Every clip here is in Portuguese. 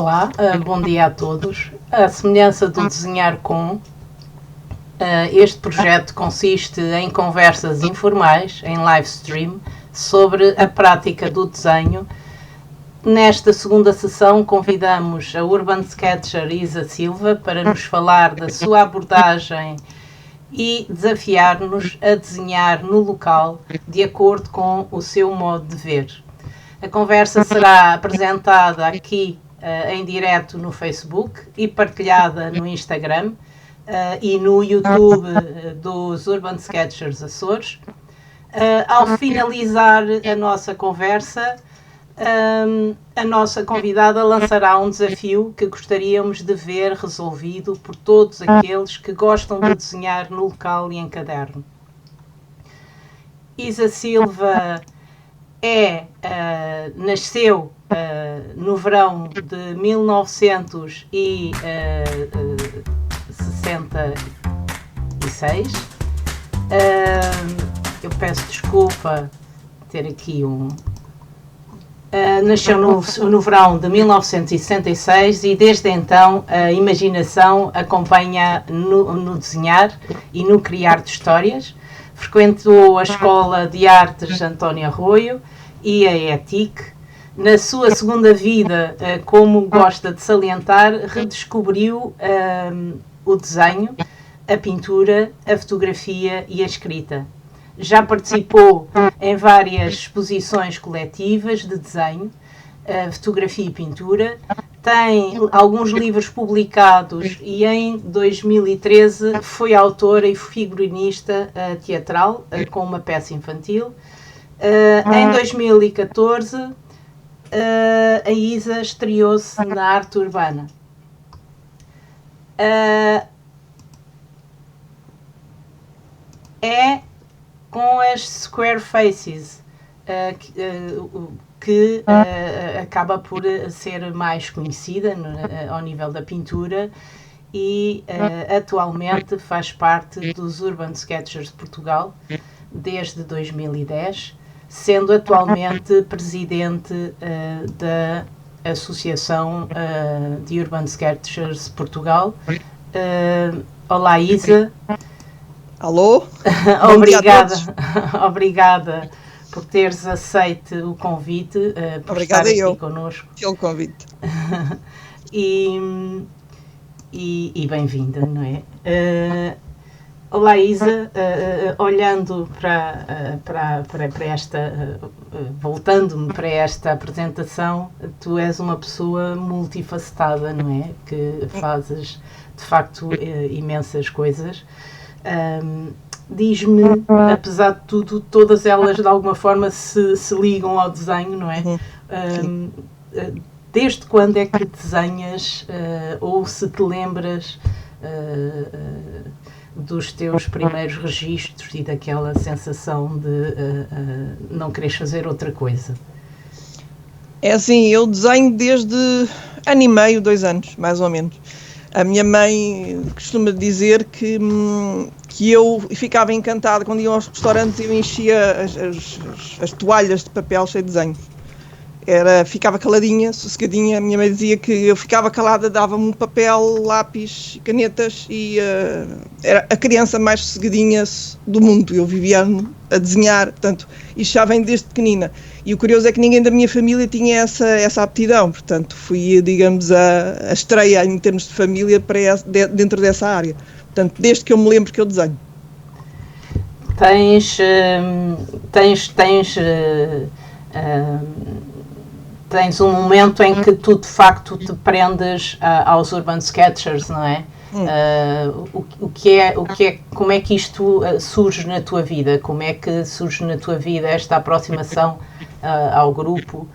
Olá, bom dia a todos. A semelhança do Desenhar Com, este projeto consiste em conversas informais, em live stream, sobre a prática do desenho. Nesta segunda sessão convidamos a Urban Sketcher Isa Silva para nos falar da sua abordagem e desafiar-nos a desenhar no local de acordo com o seu modo de ver. A conversa será apresentada aqui em direto no Facebook e partilhada no Instagram e no YouTube dos Urban Sketchers Açores. Ao finalizar a nossa conversa, a nossa convidada lançará um desafio que gostaríamos de ver resolvido por todos aqueles que gostam de desenhar no local e em caderno. Isa Silva nasceu no verão de 1966. Eu peço desculpa ter aqui nasceu no verão de 1966 e desde então a imaginação acompanha no desenhar e no criar de histórias. Frequentou a Escola de Artes António Arroio e a ETIC. Na sua segunda vida, como gosta de salientar, redescobriu o desenho, a pintura, a fotografia e a escrita. Já participou em várias exposições coletivas de desenho, fotografia e pintura. Tem alguns livros publicados e em 2013 foi autora e figurinista teatral com uma peça infantil. Em 2014 a Isa estreou-se na arte urbana. É com as Square Faces que acaba por ser mais conhecida ao nível da pintura e atualmente faz parte dos Urban Sketchers de Portugal desde 2010, sendo atualmente presidente da Associação de Urban Sketchers de Portugal. Olá, Isa. Alô? Obrigada por teres aceito o convite, por estar aqui connosco. Pelo convite. E bem-vinda, não é? Olá, Isa. Olhando para esta, voltando-me para esta apresentação, tu és uma pessoa multifacetada, não é? Que fazes, de facto, imensas coisas. Diz-me, apesar de tudo, todas elas de alguma forma se ligam ao desenho, não é? Desde quando é que desenhas ou se te lembras dos teus primeiros registros e daquela sensação de não quereres fazer outra coisa? É assim, eu desenho desde ano e meio, 2 anos, mais ou menos. A minha mãe costuma dizer que eu ficava encantada quando ia aos restaurantes e eu enchia as toalhas de papel cheio de desenho. Ficava caladinha, sossegadinha. A minha mãe dizia que eu ficava calada, dava-me um papel, lápis, canetas e era a criança mais sossegadinha do mundo. Eu vivia a desenhar, portanto, isto já vem desde pequenina. E o curioso é que ninguém da minha família tinha essa aptidão, portanto, fui, digamos, a estreia em termos de família dentro dessa área. Portanto, desde que eu me lembro que eu desenho. Tens um momento em que tu, de facto, te prendes aos Urban Sketchers, não é? Como é que isto surge na tua vida? Como é que surge na tua vida esta aproximação ao grupo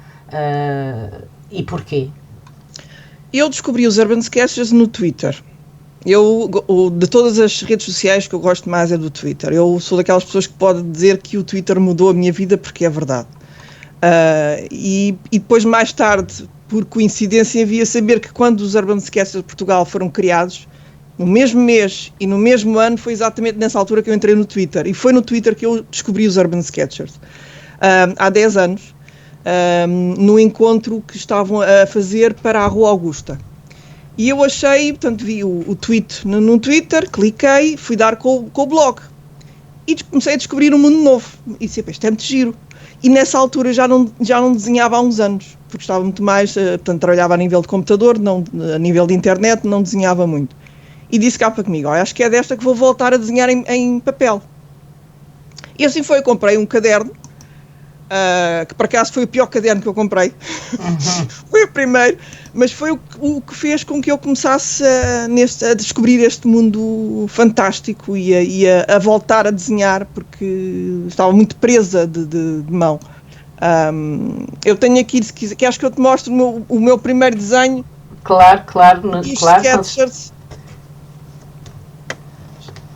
e porquê? Eu descobri os Urban Sketchers no Twitter. De todas as redes sociais que eu gosto mais é do Twitter. Eu sou daquelas pessoas que pode dizer que o Twitter mudou a minha vida porque é verdade. E depois, mais tarde, por coincidência, havia saber que quando os Urban Sketchers de Portugal foram criados, no mesmo mês e no mesmo ano, foi exatamente nessa altura que eu entrei no Twitter. E foi no Twitter que eu descobri os Urban Sketchers. Há 10 anos. no encontro que estavam a fazer para a Rua Augusta. E eu achei, portanto, vi o tweet no Twitter, cliquei, fui dar com o blog. E comecei a descobrir um mundo novo. E disse, isto é muito giro. E nessa altura já não desenhava há uns anos, porque estava muito mais, portanto, trabalhava a nível de computador, não, a nível de internet, não desenhava muito. E disse cá para comigo, acho que é desta que vou voltar a desenhar em papel. E assim foi, eu comprei um caderno, que por acaso foi o pior caderno que eu comprei. Foi o primeiro, mas foi o que fez com que eu começasse a descobrir este mundo fantástico e a voltar a desenhar, porque estava muito presa de mão. Eu tenho aqui, se quiser, queres que eu te mostre o meu primeiro desenho? Claro. Sketchers.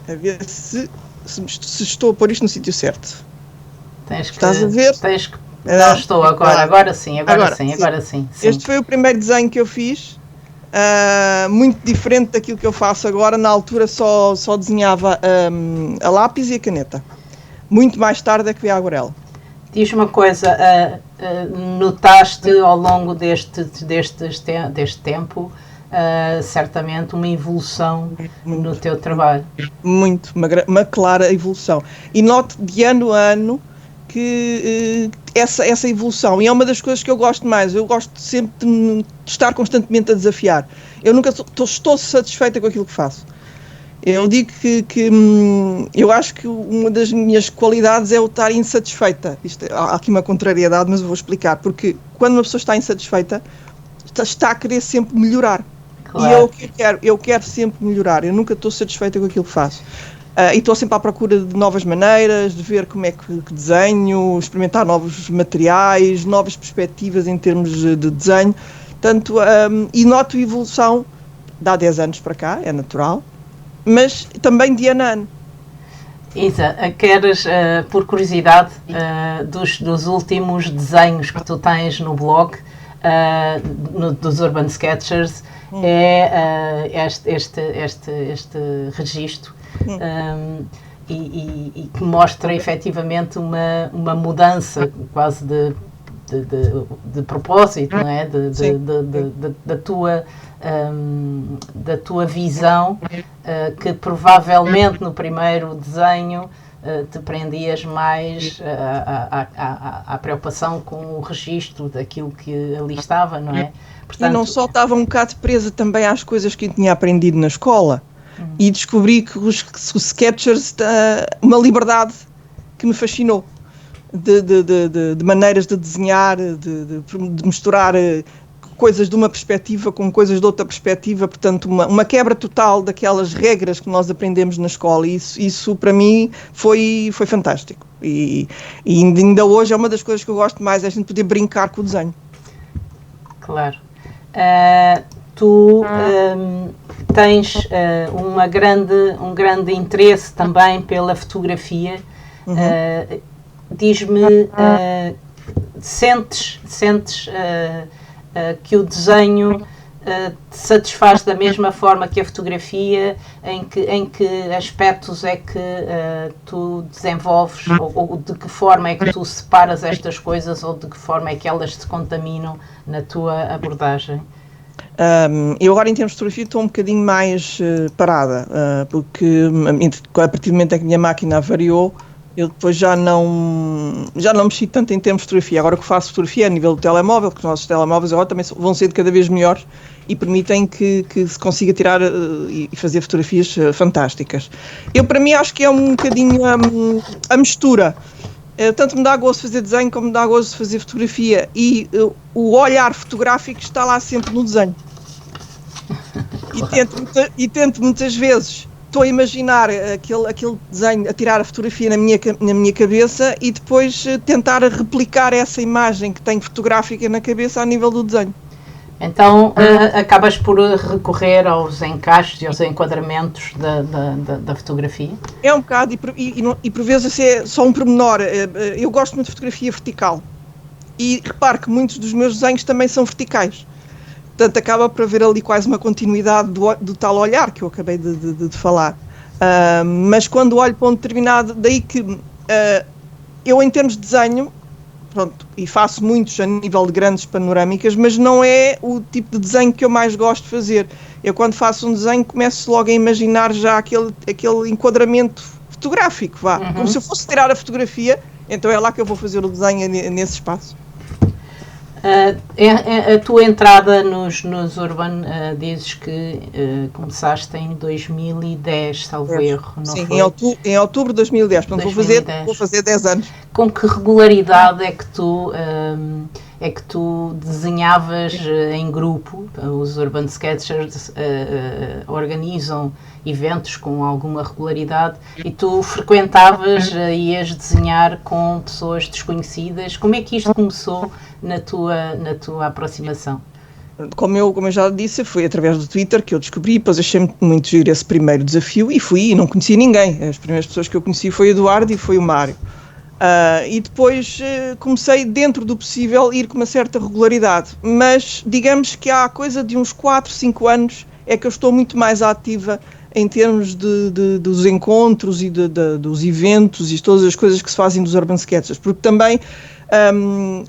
A ver se estou a pôr isto no sítio certo. Estás a ver? Não estou agora sim. Sim. Este foi o primeiro desenho que eu fiz, muito diferente daquilo que eu faço agora. Na altura só desenhava a lápis e a caneta. Muito mais tarde é que veio a aguarela. Diz uma coisa, notaste ao longo deste tempo certamente uma evolução no teu trabalho? Muito, uma clara evolução. E noto de ano a ano que essa evolução, e é uma das coisas que eu gosto mais, eu gosto sempre de estar constantemente a desafiar. Eu nunca estou satisfeita com aquilo que faço. Eu digo que eu acho que uma das minhas qualidades é o estar insatisfeita. Há aqui uma contrariedade, mas eu vou explicar, porque quando uma pessoa está insatisfeita, está a querer sempre melhorar. Claro. E é o que eu quero sempre melhorar, eu nunca estou satisfeita com aquilo que faço. E estou sempre à procura de novas maneiras, de ver como é que desenho, experimentar novos materiais, novas perspectivas em termos de desenho. Tanto, e noto evolução de há 10 anos para cá, é natural, mas também de ano a ano. Isa, queres, por curiosidade, dos últimos desenhos que tu tens no blog, dos Urban Sketchers, é este registro, e que mostra efetivamente uma mudança quase de propósito, não é? Da tua visão, que provavelmente no primeiro desenho te prendias mais à preocupação com o registro daquilo que ali estava, não é? Portanto, e não só estava um bocado presa também às coisas que eu tinha aprendido na escola, e descobri que os Sketchers, uma liberdade que me fascinou, de maneiras de desenhar, de misturar coisas de uma perspectiva com coisas de outra perspectiva, portanto uma quebra total daquelas regras que nós aprendemos na escola, e isso para mim foi fantástico, e ainda hoje é uma das coisas que eu gosto mais, é a gente poder brincar com o desenho. Claro. Tu tens um grande interesse também pela fotografia. Diz-me, sentes que o desenho te satisfaz da mesma forma que a fotografia? Em que aspectos é que tu desenvolves, ou de que forma é que tu separas estas coisas, ou de que forma é que elas se contaminam na tua abordagem? Eu agora em termos de fotografia estou um bocadinho mais parada, porque a partir do momento em que a minha máquina avariou, eu depois já não mexi tanto em termos de fotografia. Agora o que faço fotografia é a nível do telemóvel, porque os nossos telemóveis agora também vão ser de cada vez melhores e permitem que se consiga tirar e fazer fotografias fantásticas. Para mim acho que é um bocadinho a mistura. Tanto me dá gosto de fazer desenho como me dá gosto de fazer fotografia, e o olhar fotográfico está lá sempre no desenho. E tento muitas vezes, estou a imaginar aquele desenho, a tirar a fotografia na minha cabeça, e depois tentar replicar essa imagem que tenho fotográfica na cabeça a nível do desenho. Então acabas por recorrer aos encaixes e aos enquadramentos da fotografia? É um bocado, e por vezes é só um pormenor. Eu gosto muito de fotografia vertical, e reparo que muitos dos meus desenhos também são verticais. Portanto, acaba por haver ali quase uma continuidade do tal olhar que eu acabei de falar. Mas quando olho para um determinado, daí que eu, em termos de desenho, pronto, e faço muitos a nível de grandes panorâmicas, mas não é o tipo de desenho que eu mais gosto de fazer. Eu quando faço um desenho começo logo a imaginar já aquele enquadramento fotográfico, como se eu fosse tirar a fotografia, então é lá que eu vou fazer o desenho nesse espaço. A tua entrada nos Urban, dizes que começaste em 2010, salvo erro, não Sim, foi? Em outubro de 2010, portanto 2010. Vou fazer 10 anos. Com que regularidade é que tu desenhavas em grupo? Os Urban Sketchers organizam eventos com alguma regularidade e tu frequentavas, ias desenhar com pessoas desconhecidas. Como é que isto começou na tua aproximação? Como eu já disse, foi através do Twitter que eu descobri, depois achei muito giro esse primeiro desafio e fui e não conhecia ninguém. As primeiras pessoas que eu conheci foi o Eduardo e foi o Mário. E depois comecei, dentro do possível, a ir com uma certa regularidade. Mas digamos que há coisa de uns 4, 5 anos é que eu estou muito mais ativa em termos dos encontros e dos eventos e todas as coisas que se fazem dos Urban Sketchers, porque também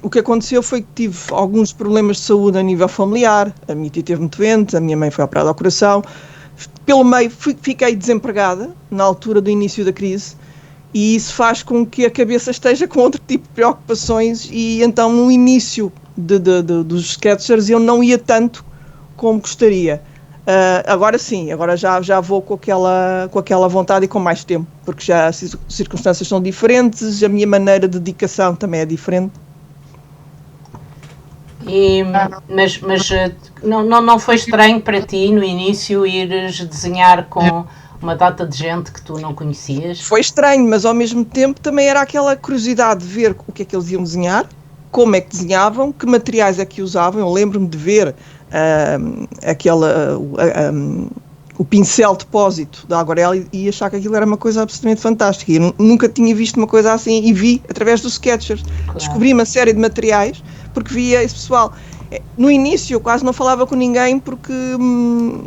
o que aconteceu foi que tive alguns problemas de saúde a nível familiar, a minha tia esteve muito doente, a minha mãe foi operada ao coração, pelo meio fiquei desempregada na altura do início da crise e isso faz com que a cabeça esteja com outro tipo de preocupações e então no início dos Sketchers eu não ia tanto como gostaria. Agora sim, agora já vou com aquela vontade e com mais tempo, porque já as circunstâncias são diferentes, a minha maneira de dedicação também é diferente. Mas não foi estranho para ti no início ires desenhar com uma data de gente que tu não conhecias? Foi estranho, mas ao mesmo tempo também era aquela curiosidade de ver o que é que eles iam desenhar, como é que desenhavam, que materiais é que usavam. Eu lembro-me de ver o pincel depósito da Aguarela e achar que aquilo era uma coisa absolutamente fantástica. Eu nunca tinha visto uma coisa assim e vi através dos Sketchers. Claro. Descobri uma série de materiais porque via esse pessoal. No início eu quase não falava com ninguém porque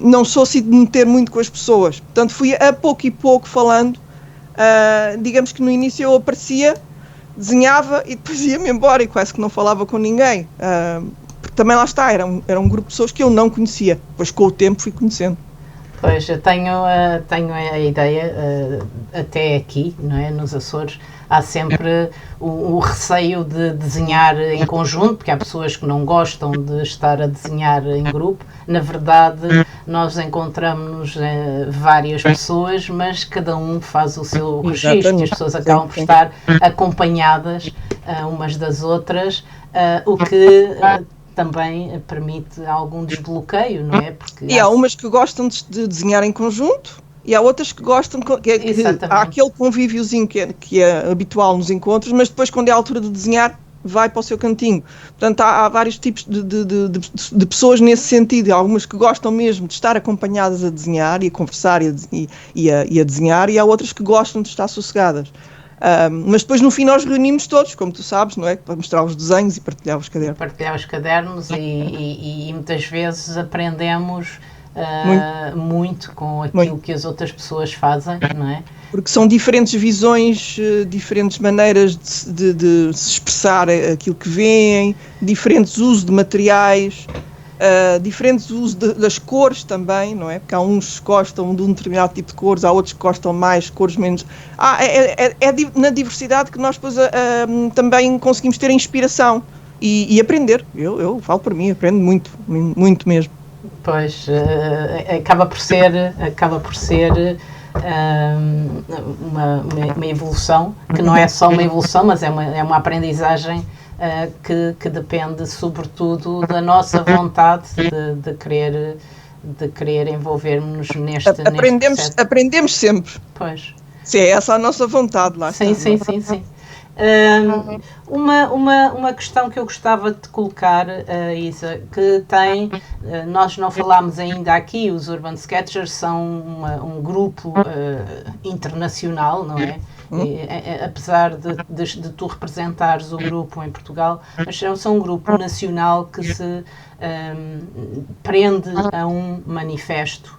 não sou assim de meter muito com as pessoas. Portanto fui a pouco e pouco falando. Digamos que no início eu aparecia, desenhava e depois ia-me embora e quase que não falava com ninguém. Também lá está, era um grupo de pessoas que eu não conhecia, depois com o tempo fui conhecendo. Pois, eu tenho a ideia, até aqui, não é, nos Açores, há sempre o receio de desenhar em conjunto, porque há pessoas que não gostam de estar a desenhar em grupo. Na verdade, nós encontramos várias pessoas, mas cada um faz o seu registro e as pessoas acabam por estar acompanhadas umas das outras, o que também permite algum desbloqueio, não é? Porque e há umas que gostam de desenhar em conjunto e há outras que gostam, há aquele convíviozinho que é habitual nos encontros, mas depois quando é a altura de desenhar vai para o seu cantinho. Portanto, há vários tipos de pessoas nesse sentido. Há algumas que gostam mesmo de estar acompanhadas a desenhar e a conversar e a desenhar, e há outras que gostam de estar sossegadas. Mas depois no fim nós reunimos todos, como tu sabes, não é? Para mostrar os desenhos e partilhar os cadernos. Partilhar os cadernos e muitas vezes aprendemos muito com aquilo que as outras pessoas fazem, não é? Porque são diferentes visões, diferentes maneiras de se expressar aquilo que veem, diferentes usos de materiais, diferentes usos das cores também, não é? Porque há uns que gostam de um determinado tipo de cores, há outros que gostam mais, cores menos. É na diversidade que nós depois também conseguimos ter inspiração e aprender. Eu falo para mim, aprendo muito, muito mesmo. Pois, acaba por ser uma evolução, que não é só uma evolução, mas é uma aprendizagem que depende sobretudo da nossa vontade de querer envolver-nos neste processo. Aprendemos sempre. Pois. Se é essa a nossa vontade, lá sim, está. Sim. Uma questão que eu gostava de colocar, Isa, que nós não falámos ainda aqui, os Urban Sketchers são um grupo internacional, não é? Apesar de tu representares o grupo em Portugal, mas são um grupo nacional que se prende a um manifesto.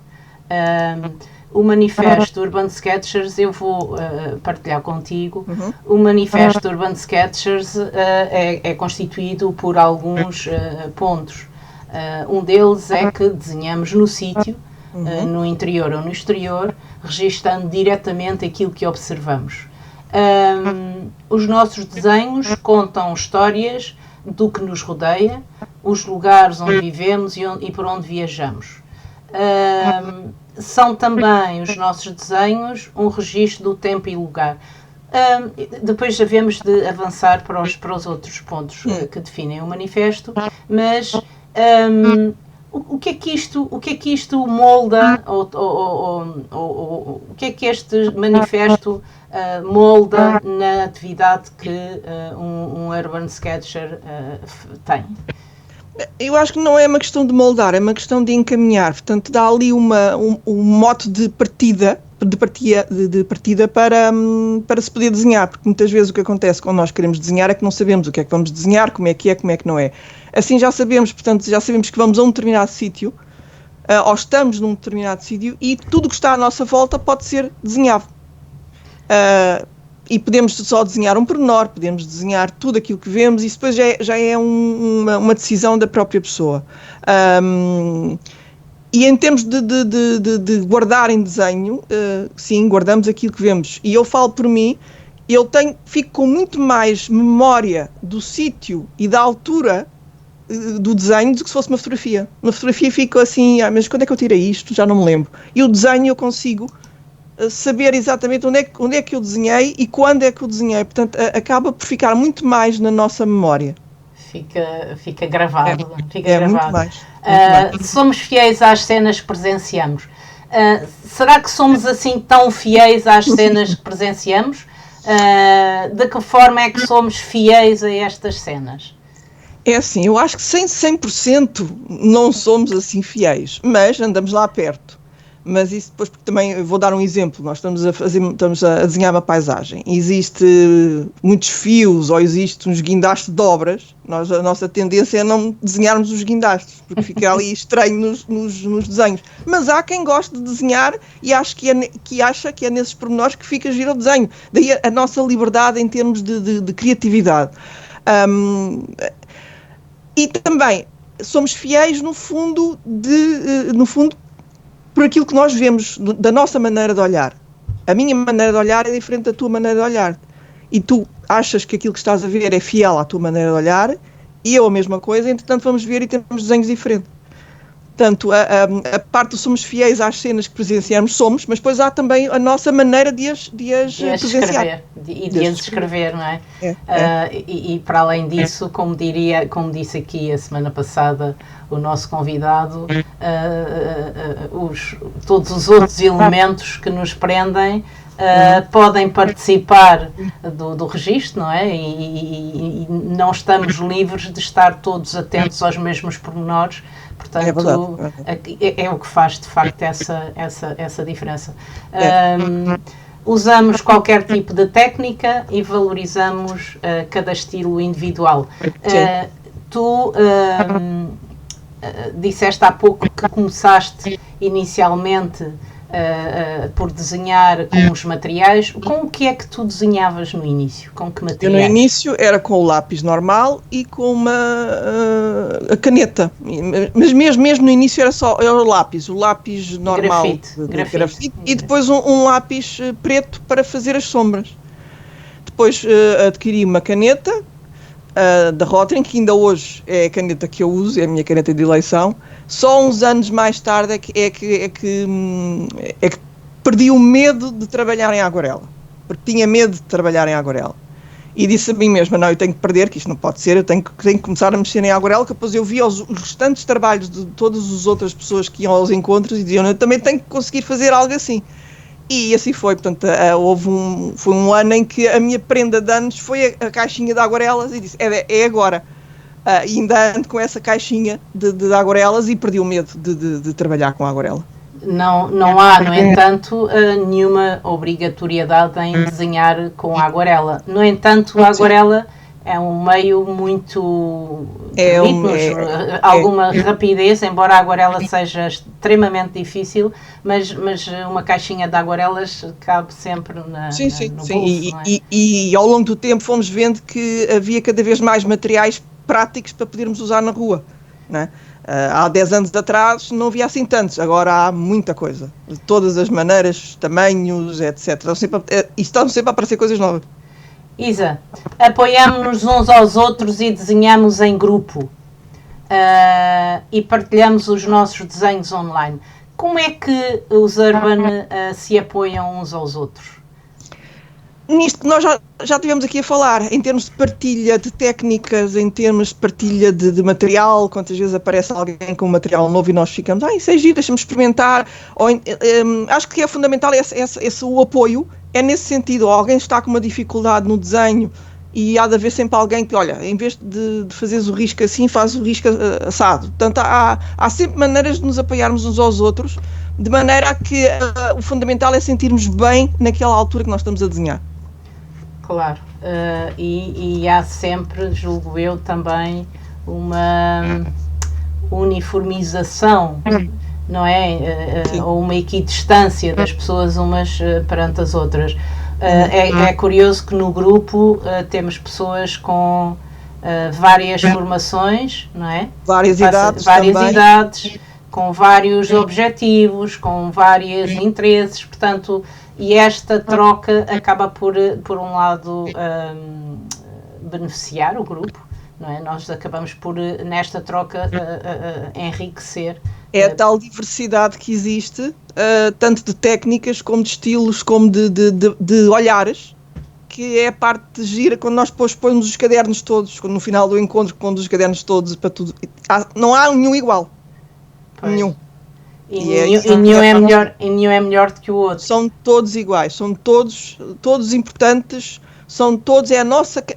O manifesto Urban Sketchers, eu vou partilhar contigo. O manifesto Urban Sketchers é constituído por alguns pontos. Um deles é que desenhamos no sítio, no interior ou no exterior, registando diretamente aquilo que observamos. Os nossos desenhos contam histórias do que nos rodeia, os lugares onde vivemos e por onde viajamos. São também os nossos desenhos um registro do tempo e lugar. Depois havemos de avançar para os outros pontos que definem o manifesto, mas o que é que isto molda, o que é que este manifesto molda na atividade que um Urban Sketcher tem? Eu acho que não é uma questão de moldar, é uma questão de encaminhar. Portanto, dá ali um mote de partida para se poder desenhar, porque muitas vezes o que acontece quando nós queremos desenhar é que não sabemos o que é que vamos desenhar, como é que não é. Assim já sabemos, portanto, que vamos a um determinado sítio, ou estamos num determinado sítio, e tudo o que está à nossa volta pode ser desenhado. E podemos só desenhar um pormenor, podemos desenhar tudo aquilo que vemos, e isso depois já é uma decisão da própria pessoa. E em termos de guardar em desenho, sim, guardamos aquilo que vemos. E eu falo por mim, fico com muito mais memória do sítio e da altura do desenho do que se fosse uma fotografia. Uma fotografia fico assim, mas quando é que eu tirei isto? Já não me lembro. E o desenho eu consigo saber exatamente onde é que eu desenhei e quando é que eu desenhei. Portanto, acaba por ficar muito mais na nossa memória. Fica gravado. Muito mais. Somos fiéis às cenas que presenciamos. Será que somos assim tão fiéis às cenas que presenciamos? De que forma é que somos fiéis a estas cenas? É assim, eu acho que 100% não somos assim fiéis, mas andamos lá perto. Mas isso depois, porque também eu vou dar um exemplo, nós estamos a desenhar uma paisagem, existe muitos fios ou existe uns guindastes de obras, a nossa tendência é não desenharmos os guindastes, porque fica ali estranho nos desenhos. Mas há quem goste de desenhar e acha que é nesses pormenores que fica giro o desenho. Daí a nossa liberdade em termos de criatividade. E também somos fiéis no fundo por aquilo que nós vemos, da nossa maneira de olhar. A minha maneira de olhar é diferente da tua maneira de olhar. E tu achas que aquilo que estás a ver é fiel à tua maneira de olhar, e eu a mesma coisa, entretanto vamos ver e temos desenhos diferentes. Portanto, a parte do somos fiéis às cenas que presenciamos, mas depois há também a nossa maneira de as presenciar. E de as descrever, não é? E para além disso, como disse aqui a semana passada o nosso convidado, todos os outros elementos que nos prendem podem participar do registro, não é? E não estamos livres de estar todos atentos aos mesmos pormenores. Portanto, é o que faz de facto essa diferença. Usamos qualquer tipo de técnica e valorizamos cada estilo individual. Tu disseste há pouco que começaste inicialmente por desenhar com os materiais. Com o que é que tu desenhavas no início? Com que materiais? Eu no início era com o lápis normal e com a caneta, mas mesmo no início era o lápis normal, grafite, e depois um lápis preto para fazer as sombras. Depois adquiri uma caneta da Rotring, que ainda hoje é a caneta que eu uso, é a minha caneta de eleição. Só uns anos mais tarde é que perdi o medo de trabalhar em aguarela, porque tinha medo de trabalhar em aguarela. E disse a mim mesma, não, eu tenho que perder, que isto não pode ser, eu tenho que começar a mexer em aguarela, que depois eu via os restantes trabalhos de todas as outras pessoas que iam aos encontros e diziam, eu também tenho que conseguir fazer algo assim. E assim foi, portanto, foi um ano em que a minha prenda de anos foi a caixinha de aguarelas e disse, é agora. E ainda ando com essa caixinha de aguarelas e perdi o medo de trabalhar com aguarela. Não há, no entanto, nenhuma obrigatoriedade em desenhar com a aguarela. No entanto, a aguarela é um meio muito permite-nos alguma rapidez, embora a aguarela seja extremamente difícil, mas uma caixinha de aguarelas cabe sempre no bolso. E ao longo do tempo fomos vendo que havia cada vez mais materiais práticos para podermos usar na rua, não é? Há 10 anos atrás não havia assim tantos, agora há muita coisa, de todas as maneiras, tamanhos, etc. Estão sempre a aparecer coisas novas. Isa, apoiamos-nos uns aos outros e desenhamos em grupo e partilhamos os nossos desenhos online. Como é que os Urban se apoiam uns aos outros? Nisto nós já tivemos aqui a falar, em termos de partilha de técnicas, em termos de partilha de material, quantas vezes aparece alguém com um material novo e nós ficamos, isso é giro, deixa-me experimentar. Acho que é fundamental o apoio, é nesse sentido, alguém está com uma dificuldade no desenho e há de haver sempre alguém que, olha, em vez de fazeres o risco assim, faz o risco assado. Portanto, há sempre maneiras de nos apoiarmos uns aos outros, de maneira a que o fundamental é sentirmos bem naquela altura que nós estamos a desenhar. Claro, e há sempre, julgo eu, também uma uniformização, não é? Ou uma equidistância das pessoas umas perante as outras. É curioso que no grupo temos pessoas com várias formações, não é? Várias idades, com vários objetivos, com vários interesses, portanto, e esta troca acaba por um lado, beneficiar o grupo, não é? Nós acabamos por, nesta troca, enriquecer. É a tal diversidade que existe, tanto de técnicas, como de estilos, como de olhares, que é a parte de gira quando nós depois põemos os cadernos todos, quando no final do encontro pomos os cadernos todos para tudo. Não há nenhum igual. Pois. Nenhum. E nenhum é melhor do que o outro. São todos iguais, são todos importantes,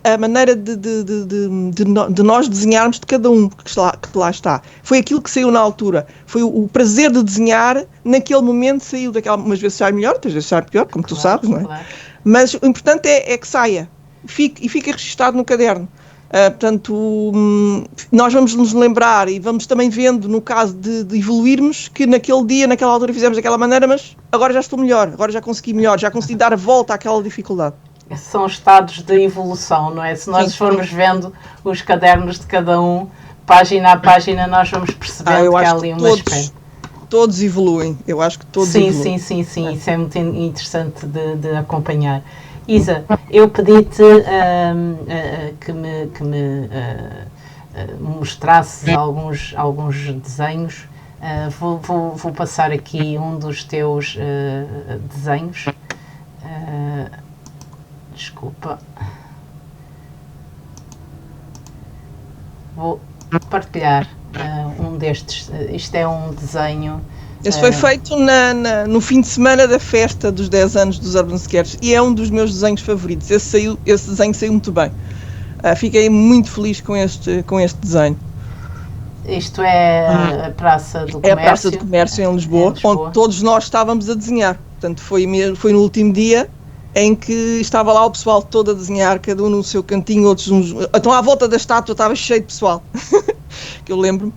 é a maneira de nós desenharmos de cada um que lá está. Foi aquilo que saiu na altura, foi o prazer de desenhar, naquele momento saiu daquela, umas vezes sai melhor, outras vezes sai pior, como tu sabes, não é? Claro. Mas o importante é que saia, fica registado no caderno. Portanto, nós vamos nos lembrar e vamos também vendo, no caso de evoluirmos, que naquele dia, naquela altura fizemos daquela maneira, mas agora já estou melhor, agora já consegui melhor, já consegui dar a volta àquela dificuldade. São estados de evolução, não é? Se nós formos vendo os cadernos de cada um, página a página, nós vamos percebendo que há ali uma espécie. Todos evoluem, eu acho que todos evoluem. Sim, isso é muito interessante de acompanhar. Isa, eu pedi-te que me mostrasses alguns desenhos. Vou passar aqui um dos teus desenhos. Desculpa. Vou partilhar um destes. Isto é um desenho. Esse foi feito no fim de semana da festa dos 10 anos dos Urban Sketches e é um dos meus desenhos favoritos. Esse desenho saiu muito bem. Fiquei muito feliz com este desenho. Isto é a Praça do Comércio? É a Praça do Comércio em Lisboa, onde todos nós estávamos a desenhar. Portanto, foi no último dia em que estava lá o pessoal todo a desenhar, cada um no seu cantinho, outros uns... Então, à volta da estátua estava cheio de pessoal, que eu lembro-me.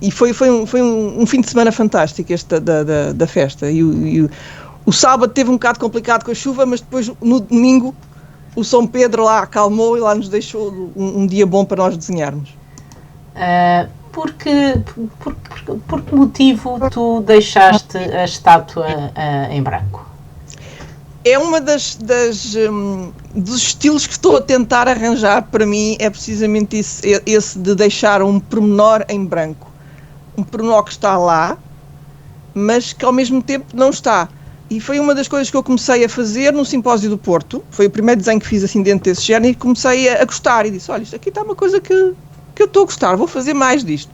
E foi um fim de semana fantástico este da festa. E o sábado teve um bocado complicado com a chuva, mas depois, no domingo, o São Pedro lá acalmou e lá nos deixou um dia bom para nós desenharmos. Por que motivo tu deixaste a estátua em branco? É uma dos estilos que estou a tentar arranjar para mim, é precisamente esse de deixar um pormenor em branco. Um pormenor que está lá, mas que ao mesmo tempo não está. E foi uma das coisas que eu comecei a fazer no Simpósio do Porto. Foi o primeiro desenho que fiz assim dentro desse género e comecei a gostar. E disse, olha, isto aqui está uma coisa que eu estou a gostar, vou fazer mais disto.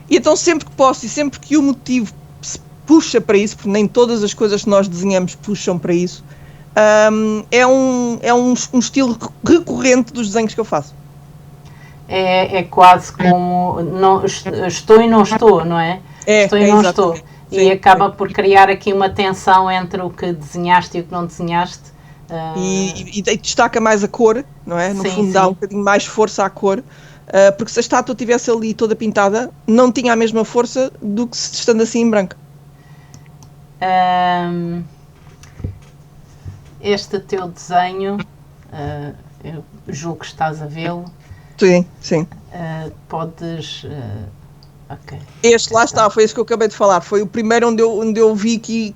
E então sempre que posso e sempre que o motivo se puxa para isso, porque nem todas as coisas que nós desenhamos puxam para isso, é um estilo recorrente dos desenhos que eu faço. É quase como estou e não estou, não é? Estou e não estou. E acaba por criar aqui uma tensão entre o que desenhaste e o que não desenhaste, E destaca mais a cor, não é? No fundo dá um bocadinho mais força à cor, porque se a estátua estivesse ali toda pintada, não tinha a mesma força do que se estando assim em branco. Este teu desenho, eu julgo que estás a vê-lo. Sim, sim. Podes... okay. Este, lá está, foi isso que eu acabei de falar. Foi o primeiro onde eu vi que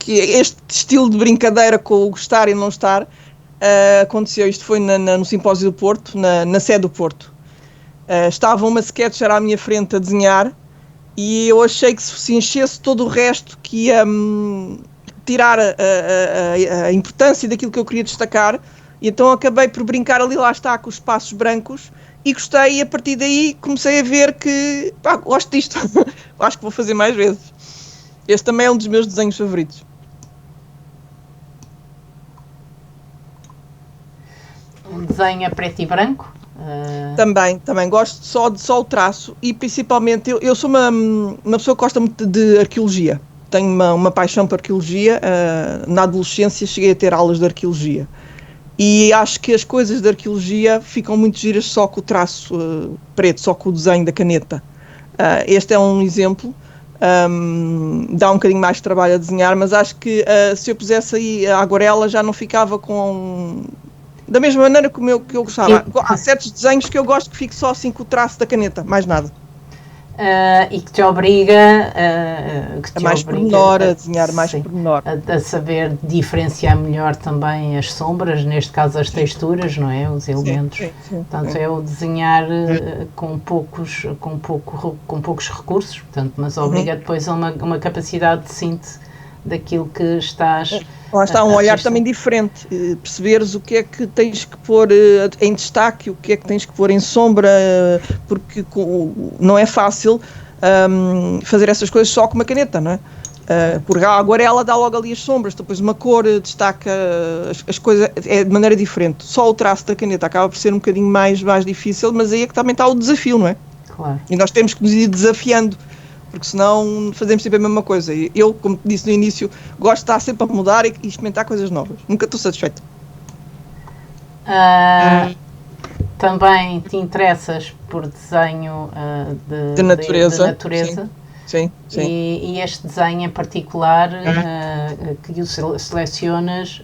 este estilo de brincadeira com o estar e não estar aconteceu. Isto foi no Simpósio do Porto, na sede do Porto. Estava uma sketcher à minha frente a desenhar e eu achei que se enchesse todo o resto que ia tirar a importância daquilo que eu queria destacar, e então acabei por brincar ali, lá está, com os espaços brancos, e gostei, e a partir daí comecei a ver que gosto disto. Acho que vou fazer mais vezes. Este também é um dos meus desenhos favoritos. Um desenho a preto e branco? Também gosto só o traço, e principalmente eu sou uma pessoa que gosta muito de arqueologia. Tenho uma paixão por arqueologia. Na adolescência cheguei a ter aulas de arqueologia. E acho que as coisas de arqueologia ficam muito giras só com o traço preto, só com o desenho da caneta. Este é um exemplo. Dá um bocadinho mais de trabalho a desenhar, mas acho que se eu pusesse aí a aguarela já não ficava da mesma maneira que eu gostava. Há certos desenhos que eu gosto que fique só assim com o traço da caneta, mais nada. E que te obriga a mais pormenor, a desenhar mais pormenor. A saber diferenciar melhor também as sombras, neste caso as texturas, não é? Os elementos. Sim. Portanto, é o desenhar com poucos recursos, portanto, mas obriga depois a uma capacidade de síntese daquilo que estás... Lá está, um olhar também diferente, perceberes o que é que tens que pôr em destaque, o que é que tens que pôr em sombra, porque não é fácil fazer essas coisas só com uma caneta, não é? Porque a aguarela dá logo ali as sombras, depois uma cor destaca as coisas, é de maneira diferente. Só o traço da caneta acaba por ser um bocadinho mais difícil, mas aí é que também está o desafio, não é? Claro. E nós temos que nos ir desafiando, porque senão fazemos sempre a mesma coisa. Eu, como disse no início, gosto de estar sempre a mudar e experimentar coisas novas. Nunca estou satisfeito. Também te interessas por desenho de natureza. Sim. E este desenho em particular que o selecionas,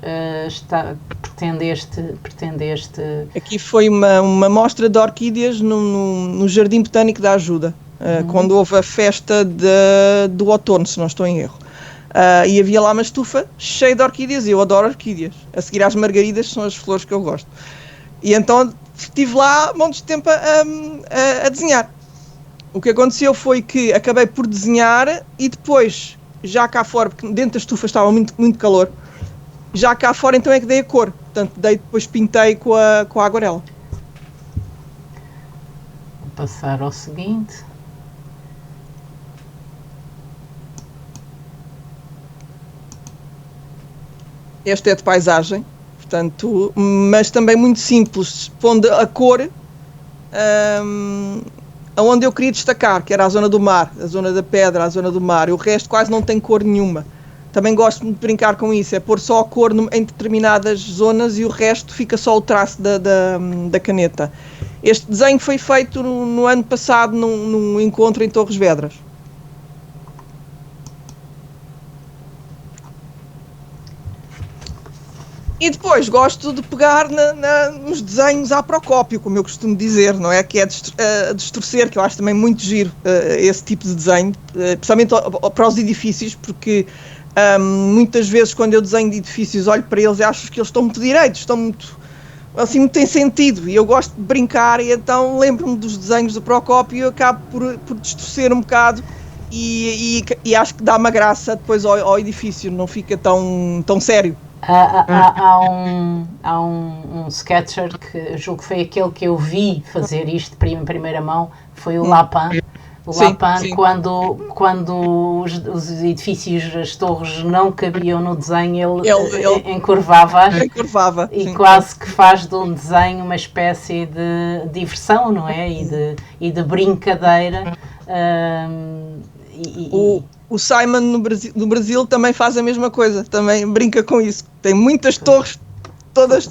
pretendeste... Aqui foi uma mostra de orquídeas no Jardim Botânico da Ajuda. Quando houve a festa do outono, se não estou em erro. E havia lá uma estufa cheia de orquídeas, e eu adoro orquídeas. A seguir às margaridas são as flores que eu gosto. E então estive lá montes de tempo a desenhar. O que aconteceu foi que acabei por desenhar e depois, já cá fora, porque dentro da estufa estava muito, muito calor, já cá fora então é que dei a cor. Portanto, depois pintei com a aguarela. Vou passar ao seguinte... Este é de paisagem, portanto, mas também muito simples, pondo a cor aonde eu queria destacar, que era a zona do mar, a zona da pedra, a zona do mar. O resto quase não tem cor nenhuma. Também gosto de brincar com isso, é pôr só a cor em determinadas zonas e o resto fica só o traço da caneta. Este desenho foi feito no ano passado num encontro em Torres Vedras. E depois gosto de pegar nos desenhos à Procópio, como eu costumo dizer, não é? Que é distorcer, que eu acho também muito giro esse tipo de desenho, principalmente para os edifícios, porque muitas vezes quando eu desenho de edifícios olho para eles e acho que eles estão muito direitos, estão muito em sentido, e eu gosto de brincar, e então lembro-me dos desenhos do Procópio e eu acabo por distorcer um bocado e acho que dá uma graça depois ao edifício, não fica tão sério. Há um sketcher que julgo que foi aquele que eu vi fazer isto em primeira mão, foi o Lapin. Lapin, quando os edifícios, as torres não cabiam no desenho, ele encurvava e quase que faz de um desenho uma espécie de diversão, não é? E de brincadeira. O Simon no Brasil também faz a mesma coisa, também brinca com isso. Tem muitas torres todas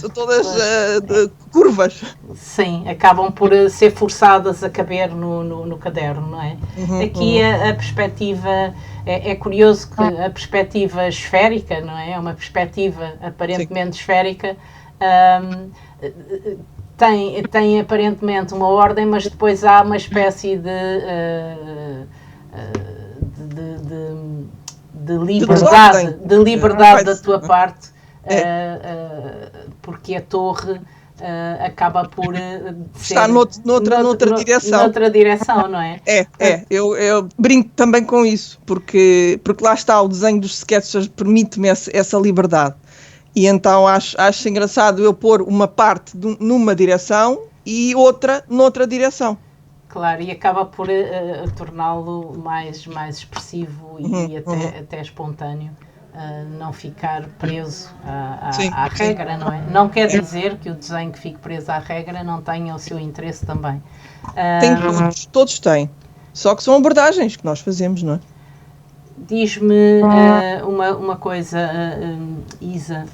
curvas. Sim, acabam por ser forçadas a caber no caderno, não é? Aqui a perspectiva, é curioso que a perspectiva esférica, não é? É uma perspectiva aparentemente esférica, tem aparentemente uma ordem, mas depois há uma espécie de liberdade da tua parte, porque a torre acaba por estar noutra direção. Noutra direção, não é? Eu brinco também com isso, porque lá está, o desenho dos sketches permite-me essa liberdade. E então acho engraçado eu pôr uma parte numa direção e outra noutra direção. Claro, e acaba por torná-lo mais expressivo e até espontâneo. Não ficar preso à regra, não é? Não quer dizer que o desenho que fique preso à regra não tenha o seu interesse também. Tem todos têm. Só que são abordagens que nós fazemos, não é? Diz-me uma coisa, Isa.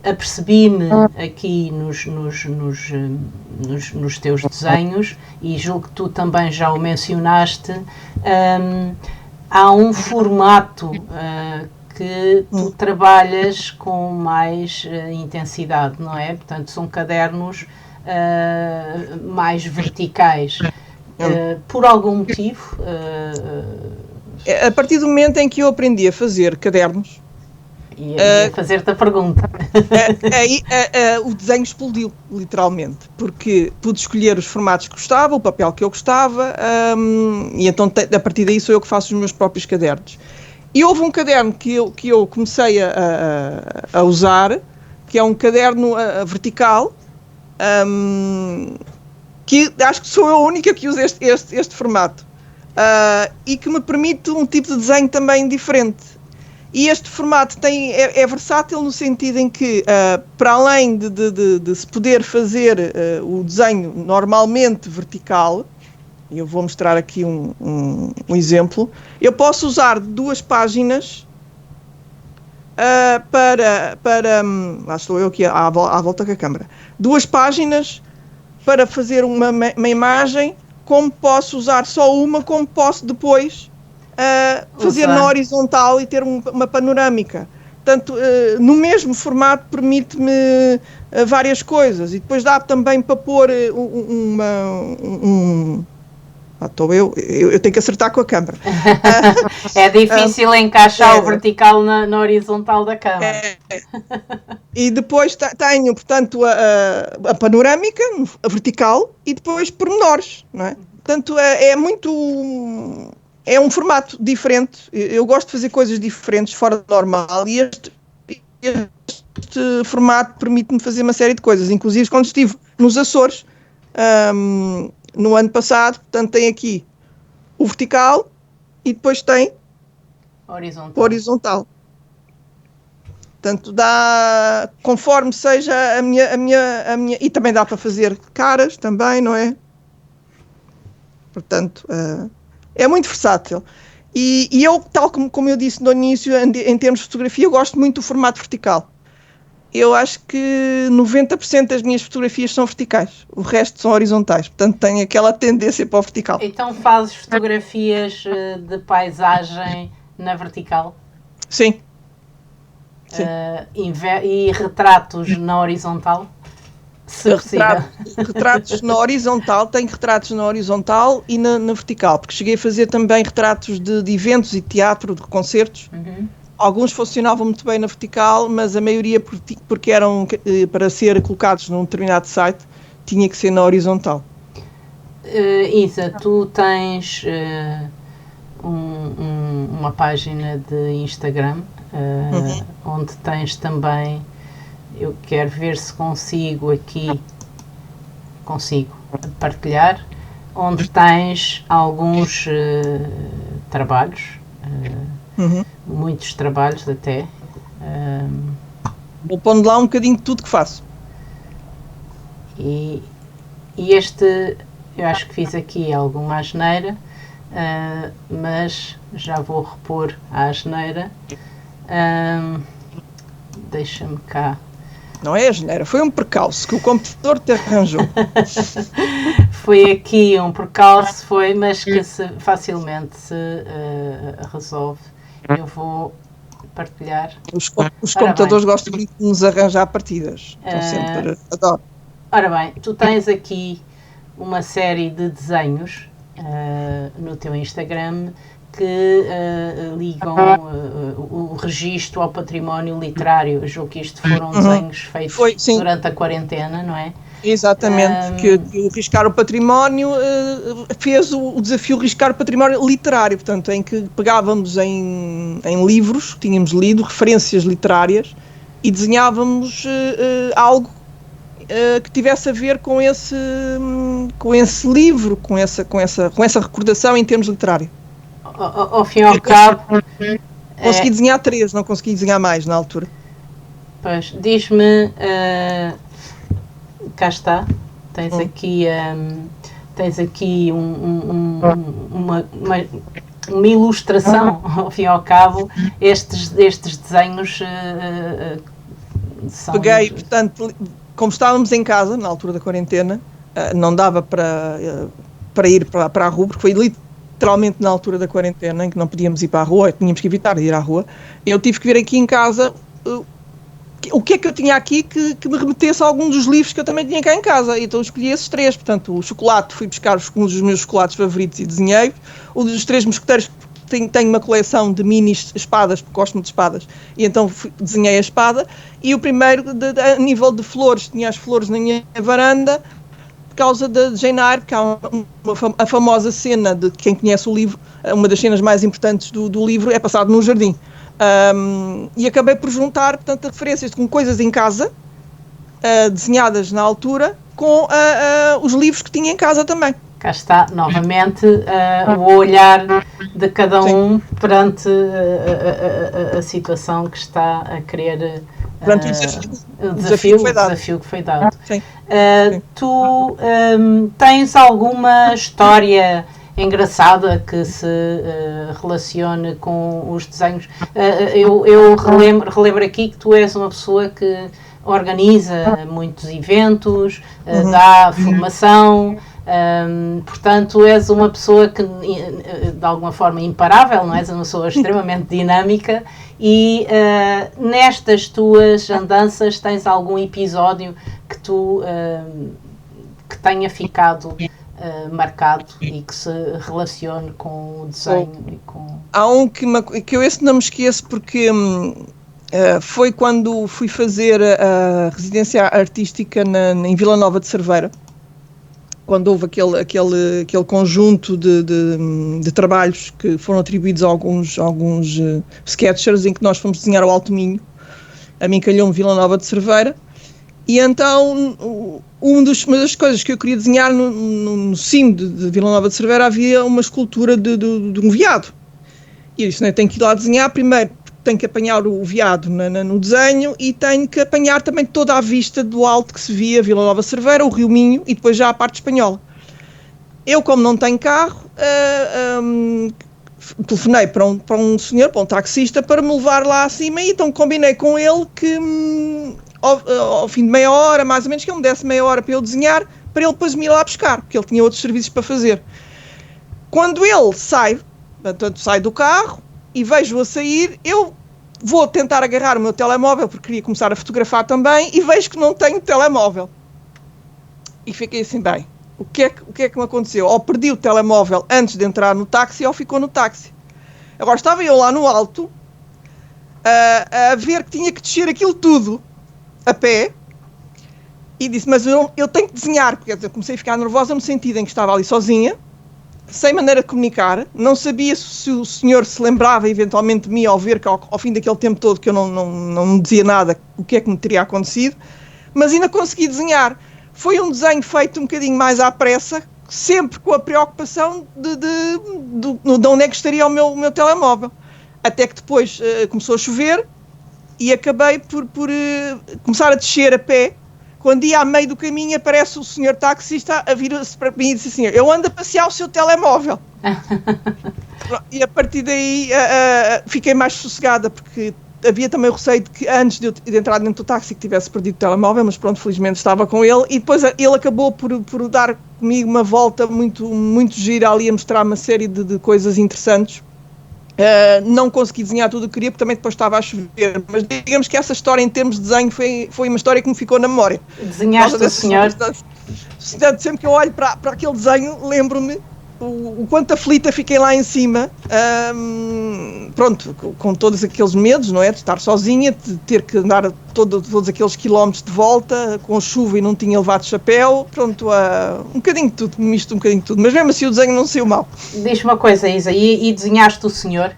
Apercebi-me aqui nos teus desenhos, e julgo que tu também já o mencionaste, há um formato que tu trabalhas com mais intensidade, não é? Portanto, são cadernos mais verticais. Por algum motivo? A partir do momento em que eu aprendi a fazer cadernos, ia fazer-te a pergunta. Aí o desenho explodiu, literalmente, porque pude escolher os formatos que gostava, o papel que eu gostava, e então a partir daí sou eu que faço os meus próprios cadernos. E houve um caderno que eu comecei a usar, que é um caderno vertical, que acho que sou eu a única que usa este formato, e que me permite um tipo de desenho também diferente. E este formato é versátil no sentido em que, para além de se poder fazer o desenho normalmente vertical, e eu vou mostrar aqui um exemplo, eu posso usar 2 páginas lá estou eu aqui à volta com a câmera, 2 páginas para fazer uma imagem, como posso usar só uma, como posso depois fazer na horizontal e ter uma panorâmica. Portanto, no mesmo formato permite-me várias coisas, e depois dá também para pôr estou eu tenho que acertar com a câmera. É difícil encaixar o vertical na horizontal da câmera. E depois tenho, portanto, a panorâmica, a vertical, e depois pormenores, não é? Portanto, é um formato diferente. Eu gosto de fazer coisas diferentes, fora do normal, e este formato permite-me fazer uma série de coisas, inclusive quando estive nos Açores, no ano passado. Portanto, tem aqui o vertical e depois tem o horizontal. Portanto, dá, conforme seja a minha... E também dá para fazer caras também, não é? Portanto, é muito versátil. E eu, tal como eu disse no início, em termos de fotografia, eu gosto muito do formato vertical. Eu acho que 90% das minhas fotografias são verticais, o resto são horizontais, portanto tenho aquela tendência para o vertical. Então fazes fotografias de paisagem na vertical? Sim. E retratos na horizontal? Retratos na horizontal, tenho retratos na horizontal e na vertical, porque cheguei a fazer também retratos de eventos e teatro, de concertos. Alguns funcionavam muito bem na vertical, mas a maioria, porque eram para ser colocados num determinado site, tinha que ser na horizontal. Isa, tu tens uma página de Instagram, onde tens também, eu quero ver se consigo partilhar, onde tens alguns trabalhos, muitos trabalhos até. Vou pondo lá um bocadinho de tudo que faço. E este, eu acho que fiz aqui alguma asneira, mas já vou repor a asneira. Deixa-me cá Não é a geneira, foi um percalço que o computador te arranjou. Foi aqui um percalço, mas que facilmente se resolve. Eu vou partilhar. Os computadores gostam de nos arranjar partidas. Estão sempre. Adoro. Ora bem, tu tens aqui uma série de desenhos no teu Instagram que ligam o registro ao património literário. Eu julgo que isto foram desenhos feitos durante a quarentena, não é? Exatamente, que o Riscar o Património fez o desafio Riscar o Património literário, portanto, em que pegávamos em livros que tínhamos lido, referências literárias, e desenhávamos algo que tivesse a ver com esse livro, com essa recordação em termos literários. Ao fim e ao cabo... Consegui desenhar 3, não consegui desenhar mais na altura. Pois, diz-me... cá está, tens aqui uma ilustração, ao fim e ao cabo. Estes desenhos são... Peguei, portanto, como estávamos em casa na altura da quarentena, não dava para ir para a rua, porque foi literalmente na altura da quarentena em que não podíamos ir para a rua, tínhamos que evitar de ir à rua. Eu tive que vir aqui em casa. O que é que eu tinha aqui que me remetesse a algum dos livros que eu também tinha cá em casa? Então escolhi esses 3, portanto o chocolate, fui buscar um dos meus chocolates favoritos e desenhei. O dos 3 mosqueteiros, tenho uma coleção de mini espadas, porque gosto muito de espadas, e então desenhei a espada. E o primeiro, a nível de flores, tinha as flores na minha varanda, por causa de Jane Eyre, que há a famosa cena de quem conhece o livro, uma das cenas mais importantes do livro é passado num jardim. E acabei por juntar, portanto, referências com coisas em casa, desenhadas na altura, com os livros que tinha em casa também. Cá está, novamente, o olhar de cada um perante a situação que está a querer... o desafio que foi dado. Sim. Tu tens alguma história engraçada que se relacione com os desenhos? Eu relembro aqui que tu és uma pessoa que organiza muitos eventos, dá formação, portanto és uma pessoa que de alguma forma imparável, não és? Uma pessoa extremamente dinâmica e nestas tuas andanças tens algum episódio que tu que tenha ficado marcado e que se relacione com o desenho e com... Há um que eu esse não me esqueço, porque foi quando fui fazer a residência artística em Vila Nova de Cerveira, quando houve aquele conjunto de trabalhos que foram atribuídos a alguns sketchers, em que nós fomos desenhar o Alto Minho. A mim calhou-me Vila Nova de Cerveira. E então, uma das coisas que eu queria desenhar no cimo de Vila Nova de Cerveira, havia uma escultura de um veado. E eu disse, não, eu tenho que ir lá desenhar, primeiro tenho que apanhar o veado no desenho e tenho que apanhar também toda a vista do alto que se via Vila Nova de Cerveira, o Rio Minho e depois já a parte espanhola. Eu, como não tenho carro, telefonei para um senhor, para um taxista, para me levar lá acima, e então combinei com ele que... Ao fim de meia hora, mais ou menos, que ele me desse meia hora para eu desenhar, para ele depois me ir lá buscar, porque ele tinha outros serviços para fazer. Quando ele sai, portanto, sai do carro e vejo-o a sair, eu vou tentar agarrar o meu telemóvel, porque queria começar a fotografar também, e vejo que não tenho telemóvel. E fiquei assim, bem, o que é que me aconteceu? Ou perdi o telemóvel antes de entrar no táxi, ou ficou no táxi. Agora, estava eu lá no alto, a ver que tinha que descer aquilo tudo, a pé, e disse, mas eu tenho que desenhar, porque eu comecei a ficar nervosa no sentido em que estava ali sozinha, sem maneira de comunicar, não sabia se o senhor se lembrava eventualmente de mim ao ver que ao fim daquele tempo todo que eu não dizia nada, o que é que me teria acontecido, mas ainda consegui desenhar. Foi um desenho feito um bocadinho mais à pressa, sempre com a preocupação de onde é que estaria o meu telemóvel. Até que depois começou a chover, e acabei por começar a descer a pé. Quando ia a meio do caminho, aparece o senhor taxista a vir-se para mim e disse assim, eu ando a passear o seu telemóvel. E a partir daí fiquei mais sossegada, porque havia também o receio de que antes de entrar dentro do táxi que tivesse perdido o telemóvel, mas pronto, felizmente estava com ele, e depois ele acabou por dar comigo uma volta muito, muito gira ali, a mostrar uma série de coisas interessantes. Não consegui desenhar tudo o que queria, porque também depois estava a chover, mas digamos que essa história em termos de desenho foi uma história que me ficou na memória. Desenhaste o senhor? Sempre que eu olho para aquele desenho, lembro-me o quanto aflita fiquei lá em cima, pronto, com todos aqueles medos, não é? De estar sozinha, de ter que andar todos aqueles quilómetros de volta, com chuva e não tinha levado chapéu, pronto, um bocadinho de tudo, misto um bocadinho de tudo, mas mesmo assim o desenho não saiu mal. Diz-me uma coisa, Isa, e desenhaste o senhor?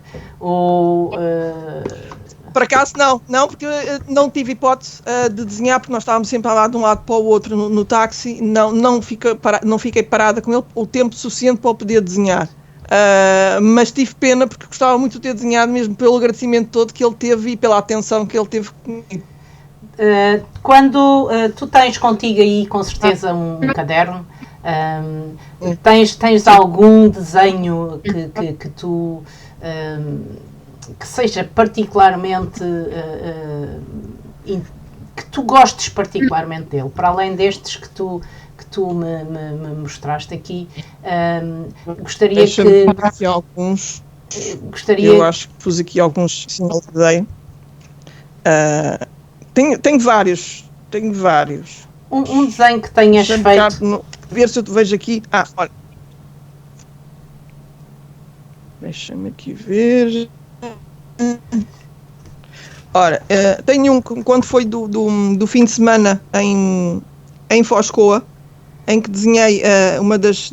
Por acaso não, porque não tive hipótese de desenhar, porque nós estávamos sempre a lá de um lado para o outro no táxi, não fiquei parada com ele o tempo suficiente para o poder desenhar. Mas tive pena, porque gostava muito de ter desenhado, mesmo pelo agradecimento todo que ele teve e pela atenção que ele teve comigo. Quando tu tens contigo aí, com certeza, um caderno, tens algum desenho que tu... que seja particularmente que tu gostes particularmente dele, para além destes que tu me mostraste aqui. Gostaria que aqui alguns, eu acho que pus aqui alguns sinal de ideia. Tenho vários um desenho que tenhas feito. Ver se eu te vejo aqui. Olha, deixa-me aqui ver. Ora, tenho um quando foi do fim de semana em Foscoa, em que desenhei uma das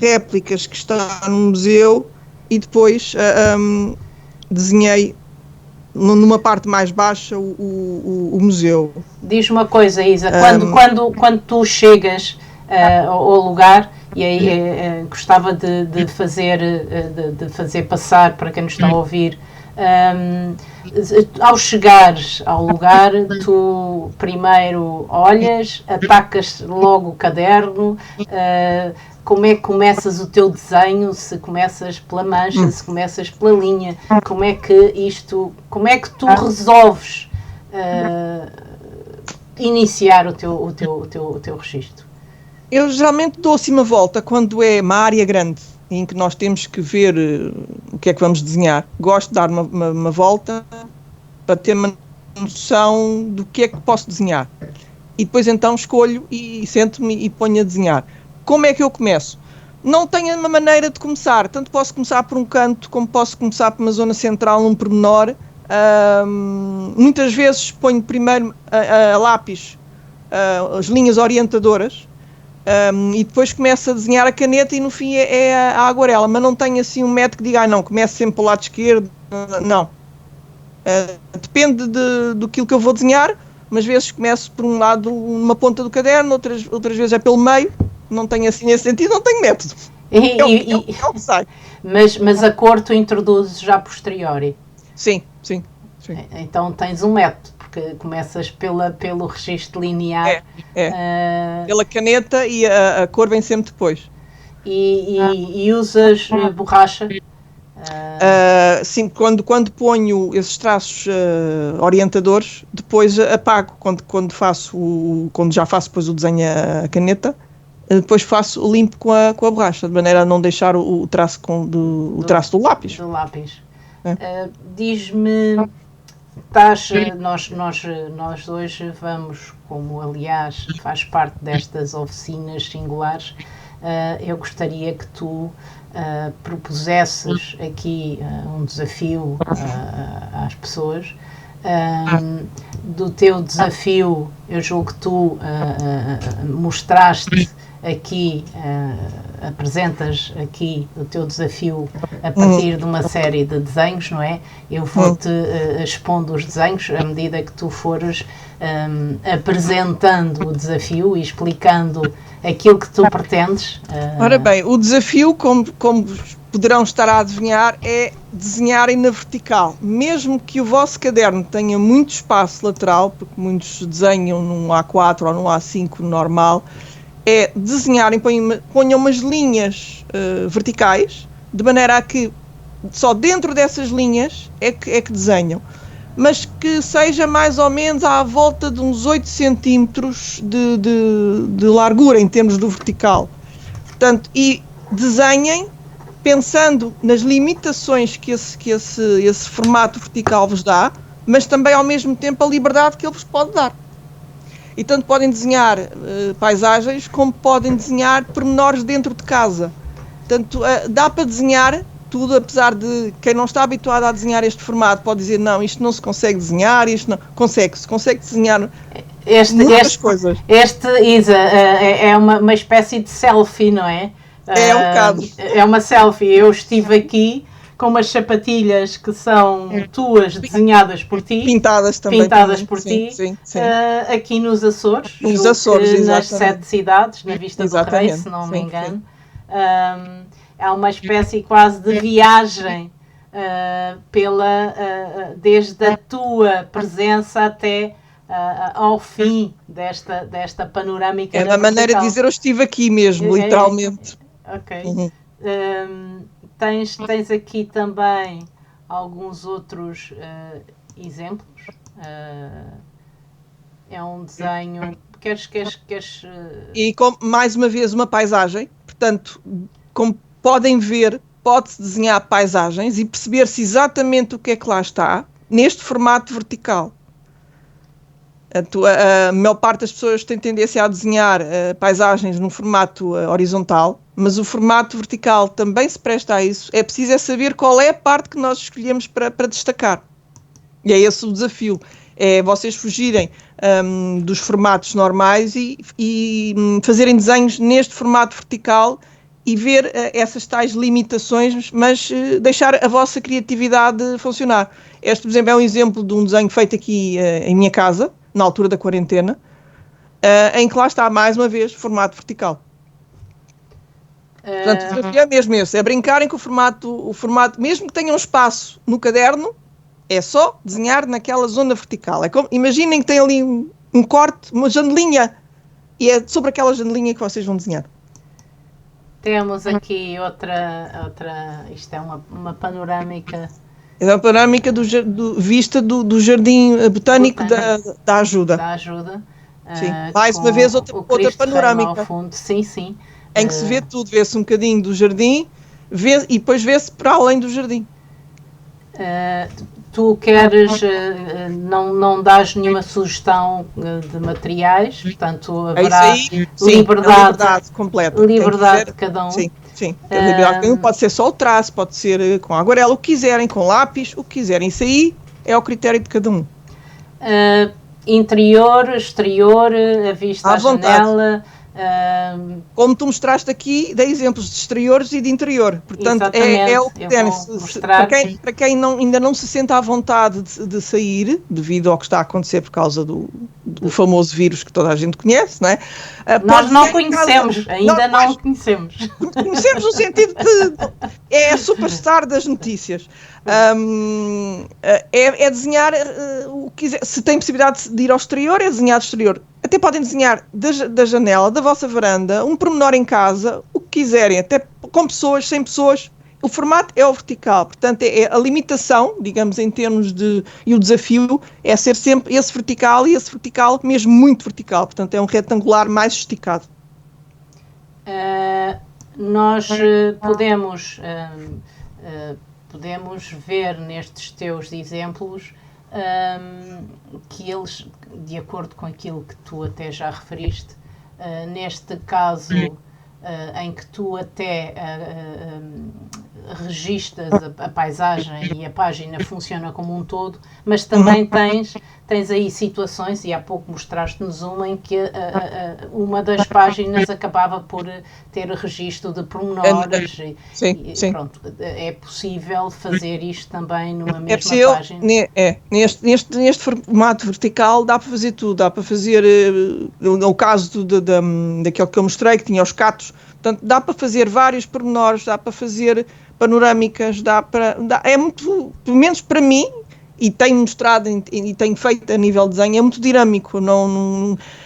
réplicas que está no museu, e depois desenhei numa parte mais baixa o museu. Diz uma coisa, Isa, quando tu chegas ao lugar, e aí gostava de fazer passar para quem nos está a ouvir, ao chegares ao lugar, tu primeiro olhas, atacas logo o caderno, como é que começas o teu desenho, se começas pela mancha, se começas pela linha, como é que tu resolves iniciar o teu registro? Eu geralmente dou assim uma volta quando é uma área grande em que nós temos que ver o que é que vamos desenhar. Gosto de dar uma volta para ter uma noção do que é que posso desenhar. E depois então escolho e sento-me e ponho a desenhar. Como é que eu começo? Não tenho uma maneira de começar. Tanto posso começar por um canto, como posso começar por uma zona central, num pormenor. Muitas vezes ponho primeiro a lápis as linhas orientadoras, e depois começo a desenhar a caneta, e no fim é a aguarela, mas não tenho assim um método que diga, não, começo sempre pelo lado esquerdo, não. Depende do que eu vou desenhar, mas vezes começo por um lado, uma ponta do caderno, outras vezes é pelo meio, não tenho assim nesse sentido, não tenho método. É o que sai. Mas a cor tu introduzes já a posteriori? Sim. Então tens um método, porque começas pelo registro linear. Pela caneta, e a cor vem sempre depois. E usas borracha? Sim, quando ponho esses traços orientadores, depois apago, quando já faço depois o desenho a caneta, depois faço limpo com a borracha, de maneira a não deixar o traço do traço do lápis. Diz-me, nós hoje vamos, como aliás faz parte destas oficinas singulares, eu gostaria que tu propusesses aqui um desafio às pessoas. Do teu desafio, eu julgo que tu mostraste aqui, apresentas aqui o teu desafio a partir de uma série de desenhos, não é? Eu vou-te expondo os desenhos à medida que tu fores apresentando o desafio e explicando aquilo que tu pretendes. Ora bem, o desafio, como poderão estar a adivinhar, é desenharem na vertical. Mesmo que o vosso caderno tenha muito espaço lateral, porque muitos desenham num A4 ou num A5 normal, é desenharem, ponham umas linhas verticais, de maneira a que só dentro dessas linhas é que desenham. mas que seja mais ou menos à volta de uns 8 centímetros de largura em termos do vertical. Portanto, e desenhem pensando nas limitações que esse formato vertical vos dá, mas também ao mesmo tempo a liberdade que ele vos pode dar. E tanto podem desenhar paisagens como podem desenhar pormenores dentro de casa. Portanto, dá para desenhar tudo, apesar de quem não está habituado a desenhar este formato pode dizer, não, isto não se consegue desenhar, isto não... Consegue desenhar muitas coisas. Isa, é uma espécie de selfie, não é? É um bocado. É uma selfie. Eu estive aqui com umas sapatilhas que são tuas, desenhadas por ti. Pintadas também. Pintadas por ti. Sim. Aqui nos Açores. Nos Açores, nas 7 cidades, na Vista do Rei, se não me sim, engano. É uma espécie quase de viagem desde a tua presença até ao fim desta panorâmica. É uma maneira de dizer eu estive aqui mesmo, literalmente. Ok. Tens aqui também alguns outros exemplos. É um desenho. Queres E mais uma vez uma paisagem. Portanto, como podem ver, pode-se desenhar paisagens e perceber-se exatamente o que é que lá está neste formato vertical. A maior parte das pessoas tem tendência a desenhar paisagens no formato horizontal, mas o formato vertical também se presta a isso. É preciso saber qual é a parte que nós escolhemos para destacar. E é esse o desafio. É vocês fugirem dos formatos normais e fazerem desenhos neste formato vertical e ver essas tais limitações, mas deixar a vossa criatividade funcionar. Este, por exemplo, é um exemplo de um desenho feito aqui em minha casa, na altura da quarentena, em que lá está, mais uma vez, formato vertical. Portanto, o desafio é mesmo esse, é brincarem com o formato, mesmo que tenham espaço no caderno, é só desenhar naquela zona vertical. Imaginem que tem ali um corte, uma janelinha, e é sobre aquela janelinha que vocês vão desenhar. Temos aqui outra isto é uma panorâmica. É uma panorâmica vista do Jardim Botânico da Ajuda. Da Ajuda. Sim. Mais uma vez outra panorâmica. Ao fundo. Sim. Em que se vê tudo, vê-se um bocadinho do jardim e depois vê-se para além do jardim. Tu queres, não dás nenhuma sugestão de materiais, portanto haverá liberdade completa. Liberdade de cada um. Sim. A liberdade de cada um pode ser só o traço, pode ser com aguarela, o que quiserem, com lápis, o que quiserem. Isso aí é ao critério de cada um. Interior, exterior, a vista à janela. Como tu mostraste aqui, dei exemplos de exteriores e de interior. Portanto, é o que tem. Para quem ainda não se sente à vontade de sair, devido ao que está a acontecer por causa do famoso vírus que toda a gente conhece, não é? Nós não conhecemos, não conhecemos. Conhecemos no sentido que é a superstar das notícias. É desenhar o que quiser. Se tem possibilidade de ir ao exterior, é desenhar do exterior. Até podem desenhar da janela, da vossa varanda, um pormenor em casa, o que quiserem, até com pessoas, sem pessoas. O formato é o vertical, portanto é a limitação, digamos, em termos e o desafio é ser sempre esse vertical e esse vertical mesmo muito vertical, portanto é um retangular mais esticado. Nós podemos ver nestes teus exemplos que eles, de acordo com aquilo que tu até já referiste, neste caso em que tu até registas a paisagem e a página funciona como um todo, mas também tens aí situações, e há pouco mostraste-nos uma em que uma das páginas acabava por ter registro de pormenores. Sim. Pronto, é possível fazer isto também numa mesma página? Neste formato vertical dá para fazer tudo, dá para fazer o caso daquele que eu mostrei, que tinha os catos, portanto dá para fazer vários pormenores, dá para fazer panorâmicas, é muito, pelo menos para mim, e tenho mostrado e tenho feito a nível de desenho, é muito dinâmico.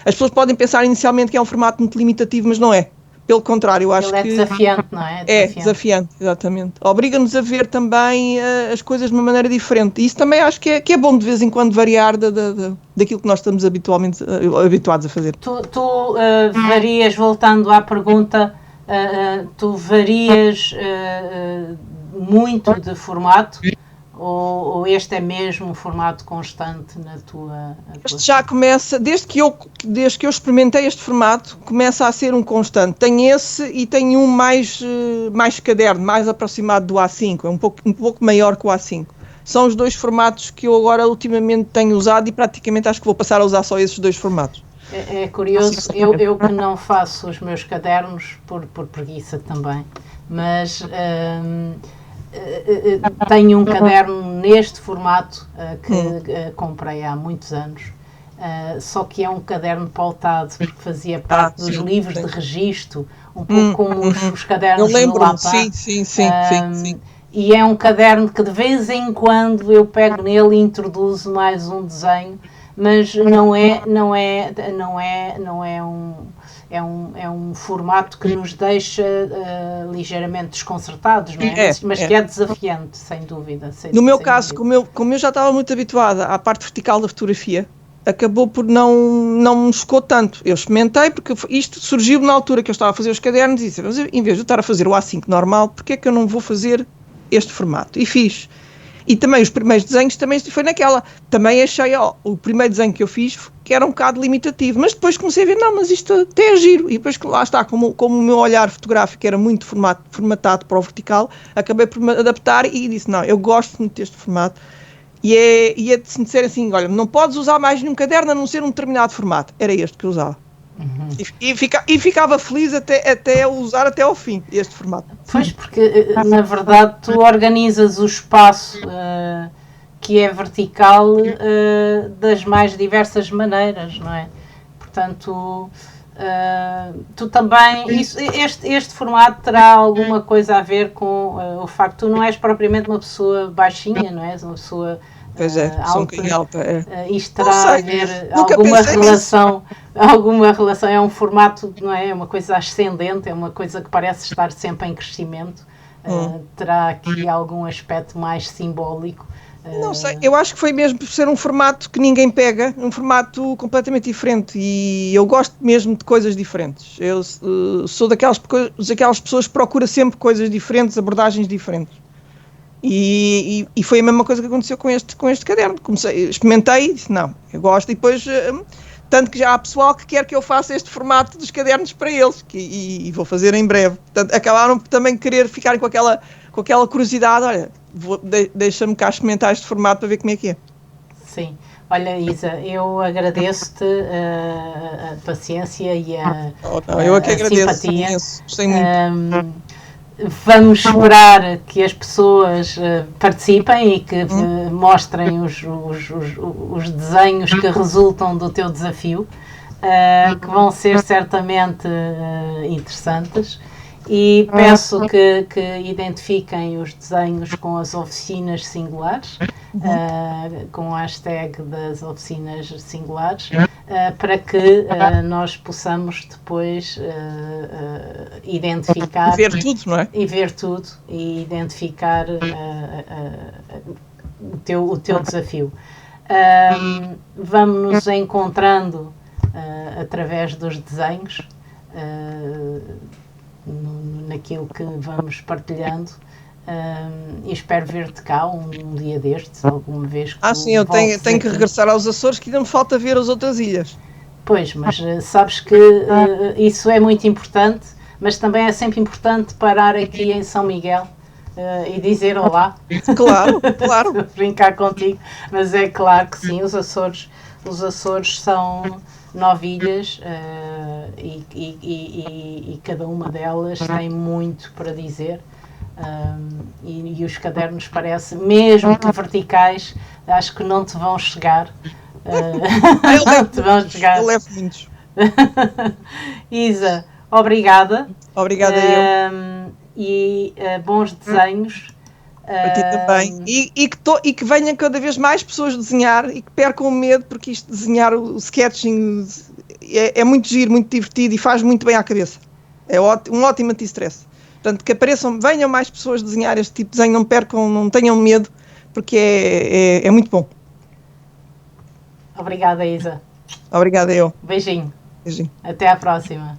As pessoas podem pensar inicialmente que é um formato muito limitativo, mas não é. Pelo contrário, eu acho Ele é que desafiante, não é? é desafiante, exatamente. Obriga-nos a ver também as coisas de uma maneira diferente. E isso também acho que é bom de vez em quando variar daquilo que nós estamos habitualmente habituados a fazer. Tu varias, voltando à pergunta, tu varias muito de formato? Ou este é mesmo um formato constante na tua... Este já começa, desde que eu experimentei este formato, começa a ser um constante. Tem esse e tem um mais caderno, mais aproximado do A5, é um pouco maior que o A5. São os dois formatos que eu agora ultimamente tenho usado e praticamente acho que vou passar a usar só esses dois formatos. É curioso, eu que não faço os meus cadernos por preguiça também, mas... tenho um caderno neste formato que comprei há muitos anos, só que é um caderno pautado, porque fazia parte dos livros de registro, um pouco como os cadernos do Lapá. Sim. E é um caderno que de vez em quando eu pego nele e introduzo mais um desenho, mas não é um formato que nos deixa ligeiramente desconcertados, não é? Mas que é desafiante, sem dúvida. No meu caso, como eu já estava muito habituada à parte vertical da fotografia, acabou por não me chocou tanto. Eu experimentei, porque isto surgiu na altura que eu estava a fazer os cadernos e disse, mas em vez de eu estar a fazer o A5 normal, porque é que eu não vou fazer este formato? E fiz. E também os primeiros desenhos também foi naquela. Também achei, o primeiro desenho que eu fiz que era um bocado limitativo, mas depois comecei a ver, não, mas isto até é giro. E depois, lá está, como o meu olhar fotográfico era muito formatado para o vertical, acabei por me adaptar e disse, não, eu gosto muito deste formato. E é de se disser assim, olha, não podes usar mais nenhum caderno a não ser um determinado formato. Era este que eu usava. Uhum. E ficava feliz até usar até ao fim este formato. Pois, porque na verdade tu organizas o espaço que é vertical das mais diversas maneiras, não é? Portanto, tu também... Este formato terá alguma coisa a ver com o facto que tu não és propriamente uma pessoa baixinha, não és? Uma pessoa... Pois é, alta. Isto terá a ver alguma relação, é um formato, não é? É uma coisa ascendente, é uma coisa que parece estar sempre em crescimento. Terá aqui algum aspecto mais simbólico? Não sei, eu acho que foi mesmo por ser um formato que ninguém pega, um formato completamente diferente e eu gosto mesmo de coisas diferentes. Eu sou daquelas pessoas que procura sempre coisas diferentes, abordagens diferentes. E foi a mesma coisa que aconteceu com este caderno. Experimentei e disse, não, eu gosto. E depois, tanto que já há pessoal que quer que eu faça este formato dos cadernos para eles, e vou fazer em breve. Portanto, acabaram por também querer ficar com aquela curiosidade, olha, deixa-me cá experimentar este formato para ver como é que é. Sim. Olha, Isa, eu agradeço-te a paciência e a simpatia. Gostei muito. Vamos esperar que as pessoas participem e que mostrem os desenhos que resultam do teu desafio, que vão ser certamente interessantes. E peço que identifiquem os desenhos com as oficinas singulares, com a hashtag das oficinas singulares, para que nós possamos depois identificar... Ver tudo, não é? E ver tudo e identificar o teu desafio. Vamos nos encontrando através dos desenhos, naquilo que vamos partilhando, e espero ver-te cá um dia destes, alguma vez que sim, eu tenho que regressar aos Açores, que ainda me falta ver as outras ilhas. Pois, mas sabes que isso é muito importante, mas também é sempre importante parar aqui em São Miguel e dizer olá. Claro. Brincar contigo, mas é claro que sim, os Açores são 9 ilhas e cada uma delas tem muito para dizer, e os cadernos parecem, mesmo que verticais, acho que não te vão chegar. Eu levo muitos. Isa, obrigada. Obrigada eu. E bons desenhos. Para ti também. E que venham cada vez mais pessoas desenhar e que percam o medo, porque desenhar o sketching é muito giro, muito divertido e faz muito bem à cabeça. É um ótimo anti-stress. Portanto, que apareçam, venham mais pessoas desenhar este tipo de desenho, não percam, não tenham medo, porque é muito bom. Obrigada, Isa. Obrigada, eu. Beijinho. Beijinho. Até à próxima.